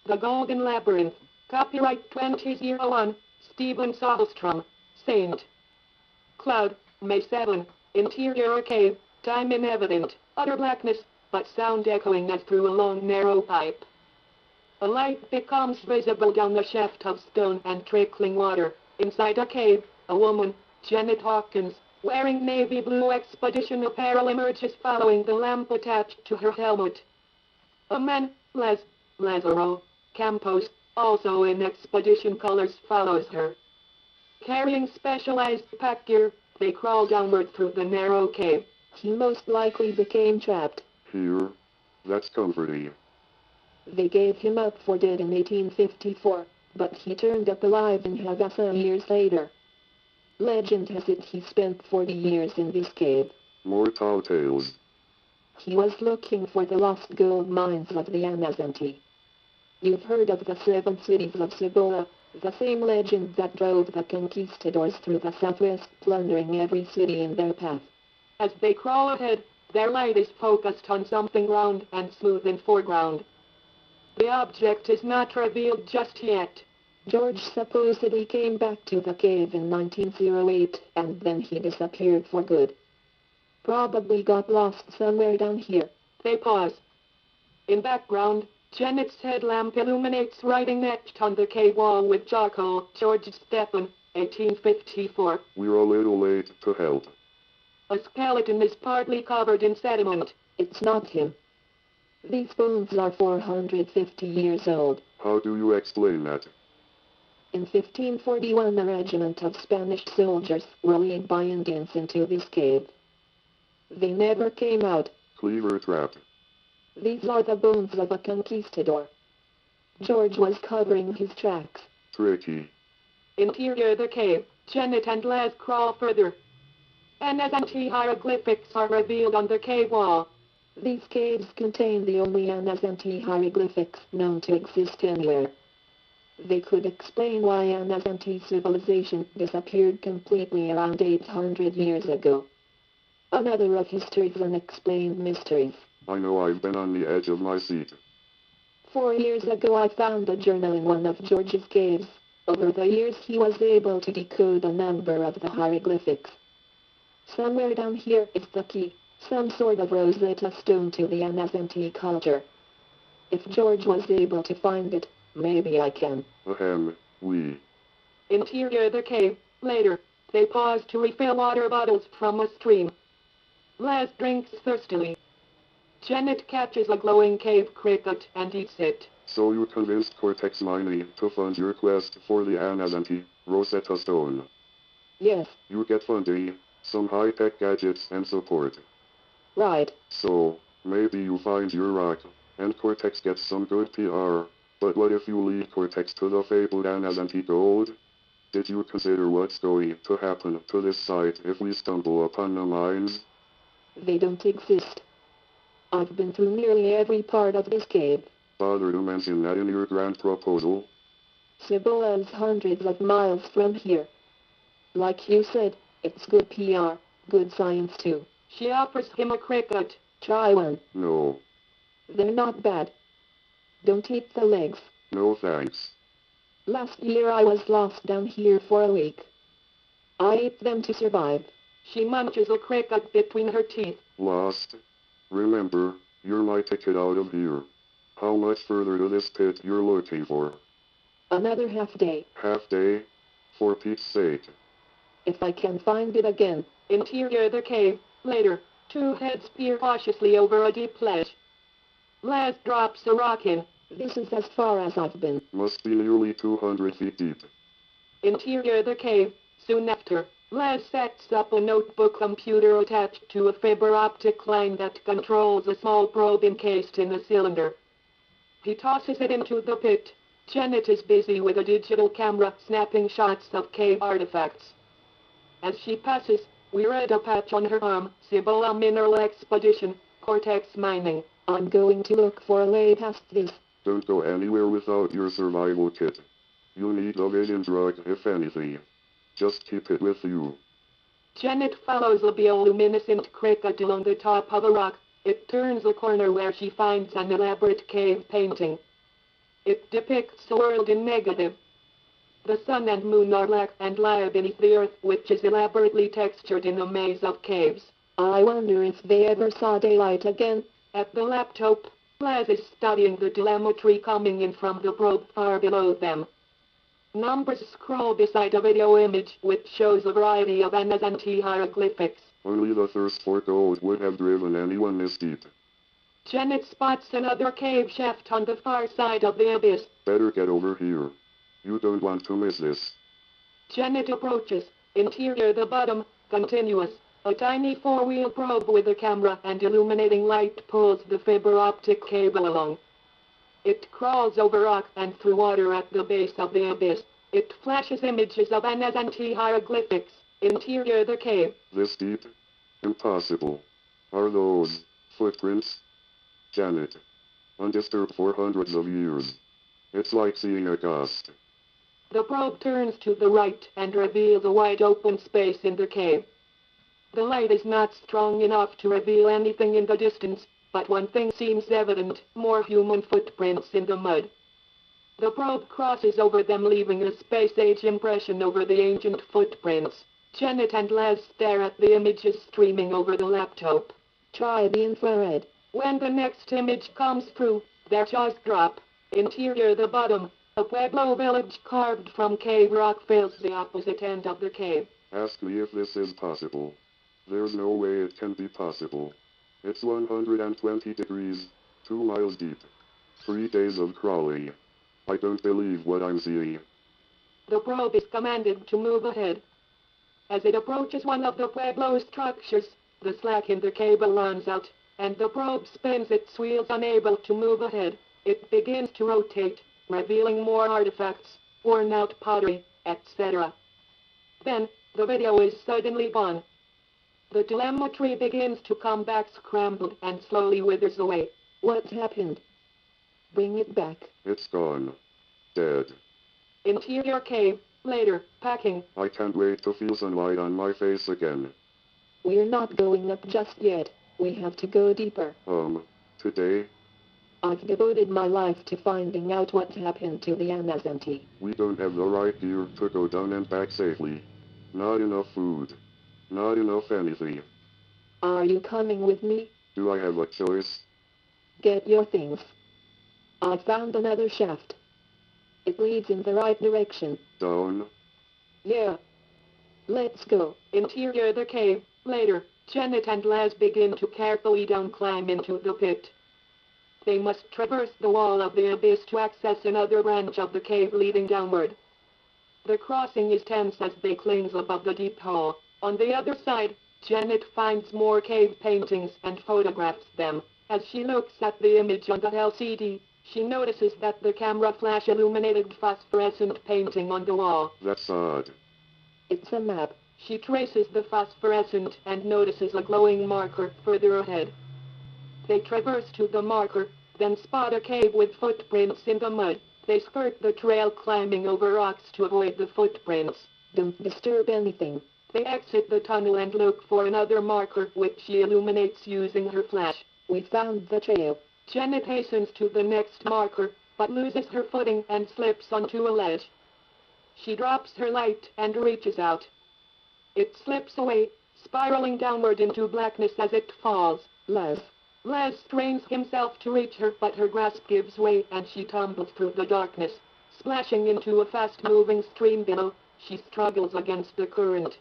The Golden Labyrinth. Copyright 2001. Stephen Sohlstrom. Saint Cloud. May 7. Interior a cave. Time inevident. Utter blackness, but sound echoing as through a long narrow pipe. A light becomes visible down the shaft of stone and trickling water. Inside a cave, a woman, Janet Hawkins, wearing navy blue expedition apparel emerges following the lamp attached to her helmet. A man, Lazaro Campos, also in expedition colors, follows her. Carrying specialized pack gear, they crawl downward through the narrow cave. He most likely became trapped. Here. That's comforting. They gave him up for dead in 1854, but he turned up alive in Havana years later. Legend has it he spent 40 years in this cave. More tall tales. He was looking for the lost gold mines of the Amazonte. You've heard of the 7 cities of Cibola, the same legend that drove the conquistadors through the southwest, plundering every city in their path. As they crawl ahead, their light is focused on something round and smooth in foreground. The object is not revealed just yet. George supposedly came back to the cave in 1908, and then he disappeared for good. Probably got lost somewhere down here. They pause. In background, Janet's headlamp illuminates writing etched on the cave wall with charcoal. George Stephan, 1854. We're a little late to help. A skeleton is partly covered in sediment. It's not him. These bones are 450 years old. How do you explain that? In 1541, a regiment of Spanish soldiers were led by Indians into this cave. They never came out. Cleaver trap. These are the bones of a conquistador. George was covering his tracks. Tricky. Interior the cave, Janet and Les crawl further. Amazonte hieroglyphics are revealed on the cave wall. These caves contain the only Amazonte hieroglyphics known to exist anywhere. They could explain why Amazonte civilization disappeared completely around 800 years ago. Another of history's unexplained mysteries. I know I've been on the edge of my seat. 4 years ago I found a journal in one of George's caves. Over the years he was able to decode a number of the hieroglyphics. Somewhere down here is the key, some sort of Rosetta Stone to the Amazonte culture. If George was able to find it, maybe I can. We. Interior the cave, later, they pause to refill water bottles from a stream. Les drinks thirstily. Janet catches a glowing cave cricket and eats it. So you convinced Cortex Mining to fund your quest for the Amazonte Rosetta Stone. Yes. You get funding, some high-tech gadgets and support. Right. So, maybe you find your rock, and Cortex gets some good PR. But what if you lead Cortex to the fabled Amazonte gold? Did you consider what's going to happen to this site if we stumble upon the mines? They don't exist. I've been through nearly every part of this cave. Bother to mention that in your grant proposal. Cibola is hundreds of miles from here. Like you said, it's good PR, good science too. She offers him a cricket. Try one. No. They're not bad. Don't eat the legs. No thanks. Last year I was lost down here for a week. I ate them to survive. She munches a cricket between her teeth. Lost? Remember, you're my ticket out of here. How much further to this pit you're looking for? Another half day. Half day? For Pete's sake. If I can find it again. Interior the cave, later, two heads peer cautiously over a deep ledge. Les drops a rock in. This is as far as I've been. Must be nearly 200 feet deep. Interior the cave, soon after, Les sets up a notebook computer attached to a fiber optic line that controls a small probe encased in a cylinder. He tosses it into the pit. Janet is busy with a digital camera snapping shots of cave artifacts. As she passes, we read a patch on her arm, Cibola Mineral Expedition, Cortex Mining. I'm going to look for a way past this. Don't go anywhere without your survival kit. You'll need a vision drug, if anything. Just keep it with you. Janet follows a bioluminescent cricket along the top of a rock. It turns a corner where she finds an elaborate cave painting. It depicts the world in negative. The sun and moon are black and lie beneath the earth, which is elaborately textured in a maze of caves. I wonder if they ever saw daylight again. At the laptop, Laz is studying the telemetry coming in from the probe far below them. Numbers scroll beside a video image which shows a variety of Anazanti hieroglyphics. Only the thirst for gold would have driven anyone this deep. Janet spots another cave shaft on the far side of the abyss. Better get over here. You don't want to miss this. Janet approaches. Interior the bottom, continuous. A tiny four-wheel probe with a camera and illuminating light pulls the fiber optic cable along. It crawls over rock and through water at the base of the abyss. It flashes images of Anazanti hieroglyphics. Interior the cave. This deep? Impossible. Are those footprints? Janet. Undisturbed for hundreds of years. It's like seeing a ghost. The probe turns to the right and reveals a wide open space in the cave. The light is not strong enough to reveal anything in the distance, but one thing seems evident, more human footprints in the mud. The probe crosses over them, leaving a space-age impression over the ancient footprints. Janet and Laz stare at the images streaming over the laptop. Try the infrared. When the next image comes through, their jaws drop. Interior the bottom, a Pueblo village carved from cave rock fills the opposite end of the cave. Ask me if this is possible. There's no way it can be possible. It's 120 degrees, 2 miles deep. 3 days of crawling. I don't believe what I'm seeing. The probe is commanded to move ahead. As it approaches one of the Pueblo structures, the slack in the cable runs out, and the probe spins its wheels, unable to move ahead. It begins to rotate, revealing more artifacts, worn-out pottery, etc. Then, the video is suddenly gone. The telemetry begins to come back scrambled and slowly withers away. What's happened? Bring it back. It's gone. Dead. Interior cave, later, packing. I can't wait to feel sunlight on my face again. We're not going up just yet. We have to go deeper. Today? I've devoted my life to finding out what's happened to the Anazanti. We don't have the right gear to go down and back safely. Not enough food. Not enough anything. Are you coming with me? Do I have a choice? Get your things. I found another shaft. It leads in the right direction. Down? Yeah. Let's go. Interior the cave, later. Janet and Laz begin to carefully climb into the pit. They must traverse the wall of the abyss to access another branch of the cave leading downward. The crossing is tense as they cling above the deep hole. On the other side, Janet finds more cave paintings and photographs them. As she looks at the image on the LCD, she notices that the camera flash illuminated phosphorescent painting on the wall. That's odd. It's a map. She traces the phosphorescent and notices a glowing marker further ahead. They traverse to the marker, then spot a cave with footprints in the mud. They skirt the trail, climbing over rocks to avoid the footprints. Don't disturb anything. They exit the tunnel and look for another marker, which she illuminates using her flash. We found the trail. Janet hastens to the next marker, but loses her footing and slips onto a ledge. She drops her light and reaches out. It slips away, spiraling downward into blackness as it falls. Laz strains himself to reach her, but her grasp gives way and she tumbles through the darkness. Splashing into a fast-moving stream below, she struggles against the current.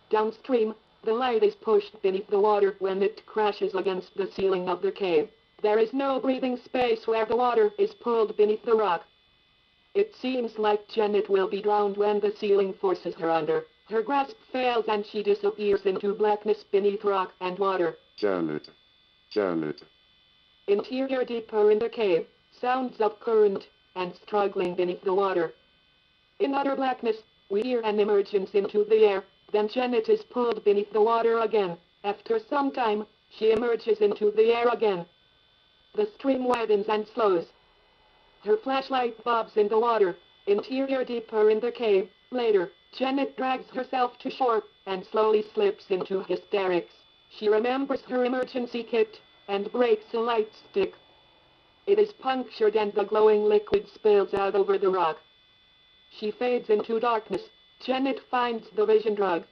Downstream, the light is pushed beneath the water when it crashes against the ceiling of the cave. There is no breathing space where the water is pulled beneath the rock. It seems like Janet will be drowned when the ceiling forces her under. Her grasp fails and she disappears into blackness beneath rock and water. Janet. Interior deeper in the cave, sounds of current and struggling beneath the water. In utter blackness, we hear an emergence into the air, then Janet is pulled beneath the water again. After some time, she emerges into the air again. The stream widens and slows. Her flashlight bobs in the water. Interior deeper in the cave, later, Janet drags herself to shore and slowly slips into hysterics. She remembers her emergency kit and breaks a light stick. It is punctured and the glowing liquid spills out over the rock. She fades into darkness. Janet finds the vision drug.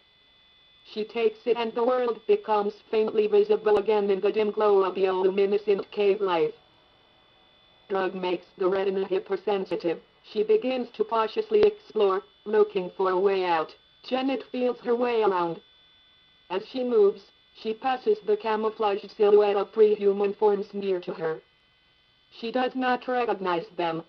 She takes it and the world becomes faintly visible again in the dim glow of bioluminescent cave life. Drug makes the retina hypersensitive. She begins to cautiously explore, looking for a way out. Janet feels her way around. As she moves, she passes the camouflaged silhouette of pre-human forms near to her. She does not recognize them.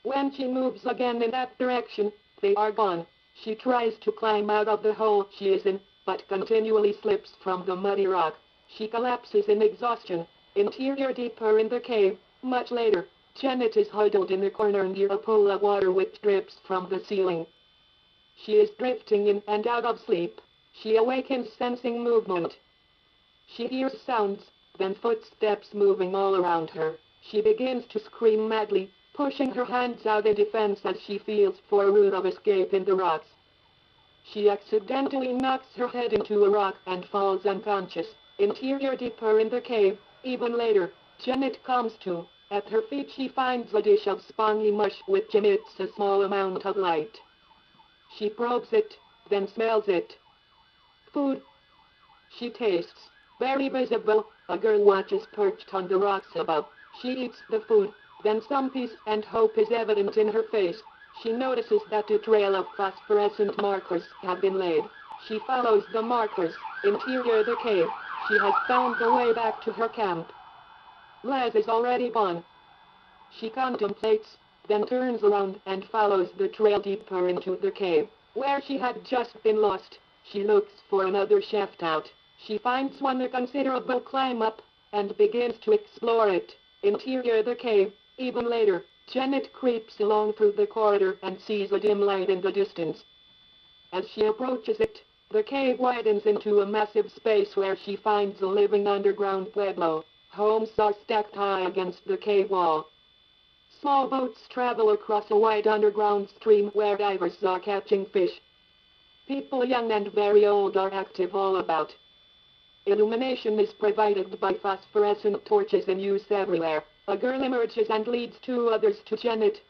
When she moves again in that direction, they are gone. She tries to climb out of the hole she is in, but continually slips from the muddy rock. She collapses in exhaustion. Interior deeper in the cave, much later, Janet is huddled in a corner near a pool of water which drips from the ceiling. She is drifting in and out of sleep. She awakens sensing movement. She hears sounds, then footsteps moving all around her. She begins to scream madly, pushing her hands out in defense as she feels for a route of escape in the rocks. She accidentally knocks her head into a rock and falls unconscious. Interior deeper in the cave, even later, Janet comes to. At her feet she finds a dish of spongy mush which emits a small amount of light. She probes it, then smells it. Food. She tastes. Very visible, a girl watches perched on the rocks above. She eats the food, then some peace and hope is evident in her face. She notices that a trail of phosphorescent markers have been laid. She follows the markers. Interior the cave. She has found the way back to her camp. Les is already gone. She contemplates, then turns around and follows the trail deeper into the cave. Where she had just been lost, she looks for another shaft out. She finds one a considerable climb up, and begins to explore it. Interior the cave, even later, Janet creeps along through the corridor and sees a dim light in the distance. As she approaches it, the cave widens into a massive space where she finds a living underground pueblo. Homes are stacked high against the cave wall. Small boats travel across a wide underground stream where divers are catching fish. People young and very old are active all about. Illumination is provided by phosphorescent torches in use everywhere. A girl emerges and leads two others to Janet.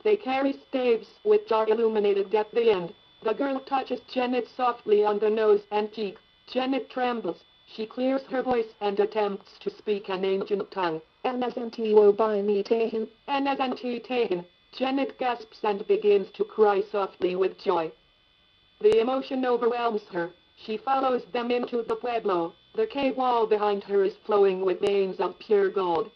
They carry staves which are illuminated at the end. The girl touches Janet softly on the nose and cheek. Janet trembles. She clears her voice and attempts to speak an ancient tongue. Anazantiwobaimitehin. Anazantitehin. Janet gasps and begins to cry softly with joy. The emotion overwhelms her. She follows them into the pueblo. The cave wall behind her is flowing with veins of pure gold.